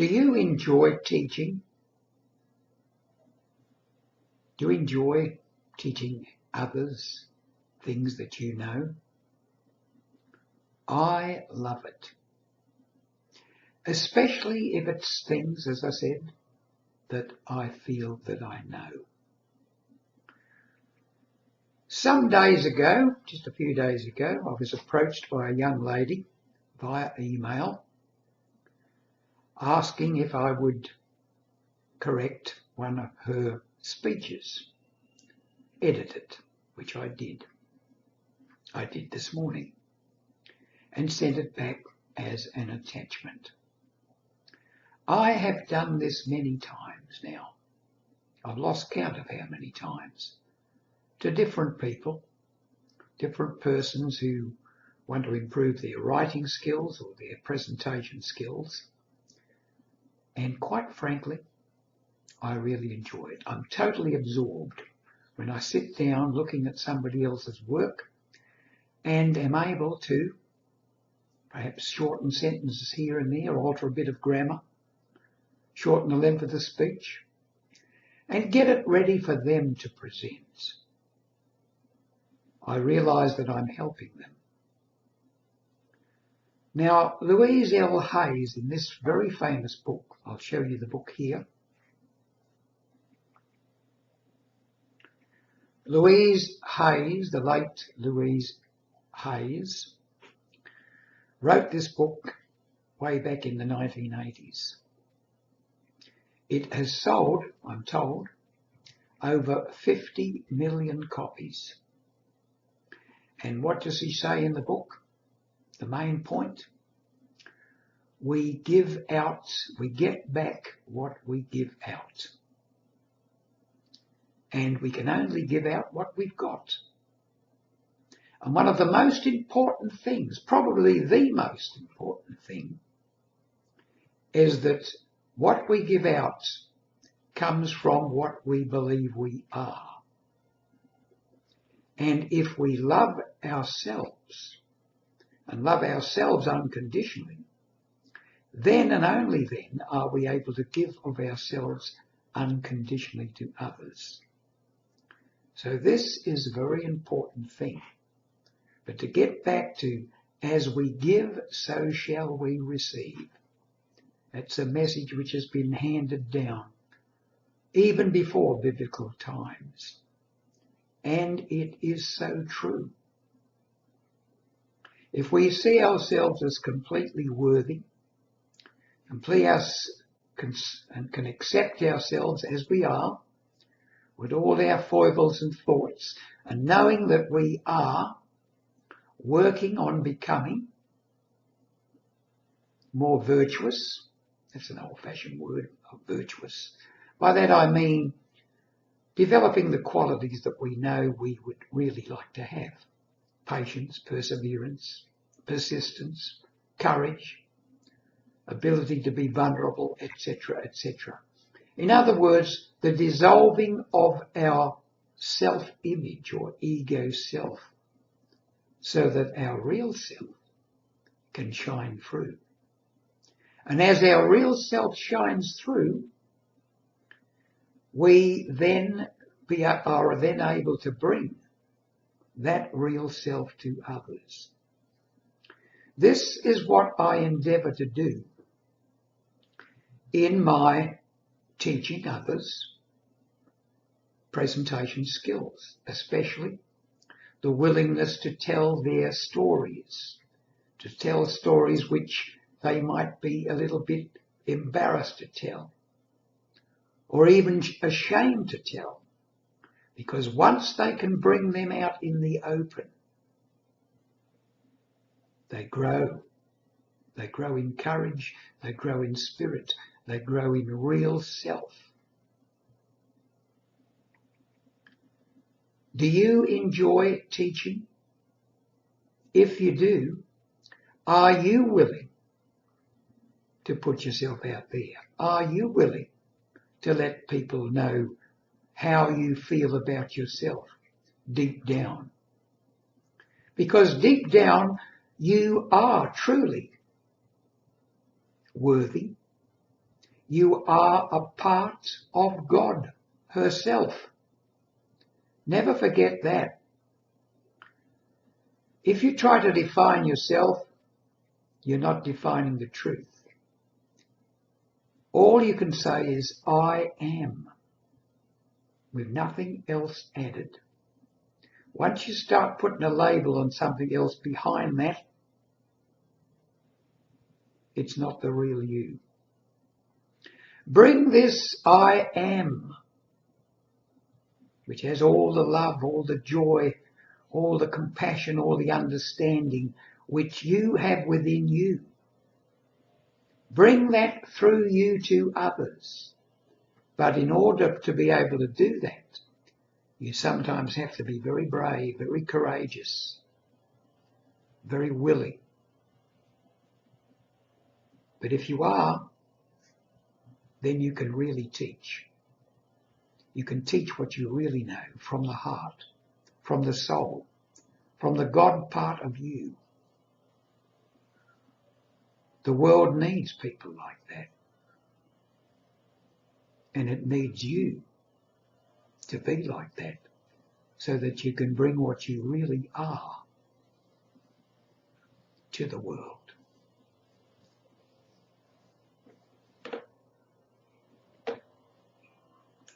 Do you enjoy teaching? Do you enjoy teaching others things that you know? I love it. Especially if it's things, as I said, that I feel that I know. Some days ago, just a few days ago, I was approached by a young lady via email asking if I would correct one of her speeches, edit it, which I did. I did this morning and sent it back as an attachment. I have done this many times now. I've lost count of how many times, to different people, different persons who want to improve their writing skills or their presentation skills. And quite frankly, I really enjoy it. I'm totally absorbed when I sit down looking at somebody else's work and am able to perhaps shorten sentences here and there, alter a bit of grammar, shorten the length of the speech, and get it ready for them to present. I realise that I'm helping them. Now, Louise L. Hayes, in this very famous book, I'll show you the book here. Louise Hayes, the late Louise Hayes, wrote this book way back in the 1980s. It has sold, I'm told, over 50 million copies. And what does he say in the book? The main point: we give out, we get back what we give out. And we can only give out what we've got. And one of the most important things, probably the most important thing, is that what we give out comes from what we believe we are. And if we love ourselves, and love ourselves unconditionally, then and only then are we able to give of ourselves unconditionally to others. So this is a very important thing. But to get back to, as we give, so shall we receive. That's a message which has been handed down even before biblical times. And it is so true. If we see ourselves as completely worthy, and can accept ourselves as we are, with all our foibles and thoughts, and knowing that we are working on becoming more virtuous. That's an old-fashioned word, virtuous. By that I mean developing the qualities that we know we would really like to have. Patience, perseverance, persistence, courage, ability to be vulnerable, etc., etc. In other words, the dissolving of our self-image or ego self, so that our real self can shine through. And as our real self shines through, we then are then able to bring that real self to others. This is what I endeavour to do in my teaching others presentation skills, especially the willingness to tell their stories, to tell stories which they might be a little bit embarrassed to tell, or even ashamed to tell, because once they can bring them out in the open, they grow. They grow in courage, they grow in spirit, they grow in real self. Do you enjoy teaching? If you do, are you willing to put yourself out there? Are you willing to let people know how you feel about yourself deep down? Because deep down, you are truly worthy, You are a part of God herself. Never forget that. If you try to define yourself, you're not defining the truth. All you can say is, I am, with nothing else added. Once you start putting a label on something else behind that, it's not the real you. Bring this I am, which has all the love, all the joy, all the compassion, all the understanding, which you have within you. Bring that through you to others. But in order to be able to do that, you sometimes have to be very brave, very courageous, very willing. But if you are, then you can really teach. You can teach what you really know from the heart, from the soul, from the God part of you. The world needs people like that. And it needs you to be like that so that you can bring what you really are to the world.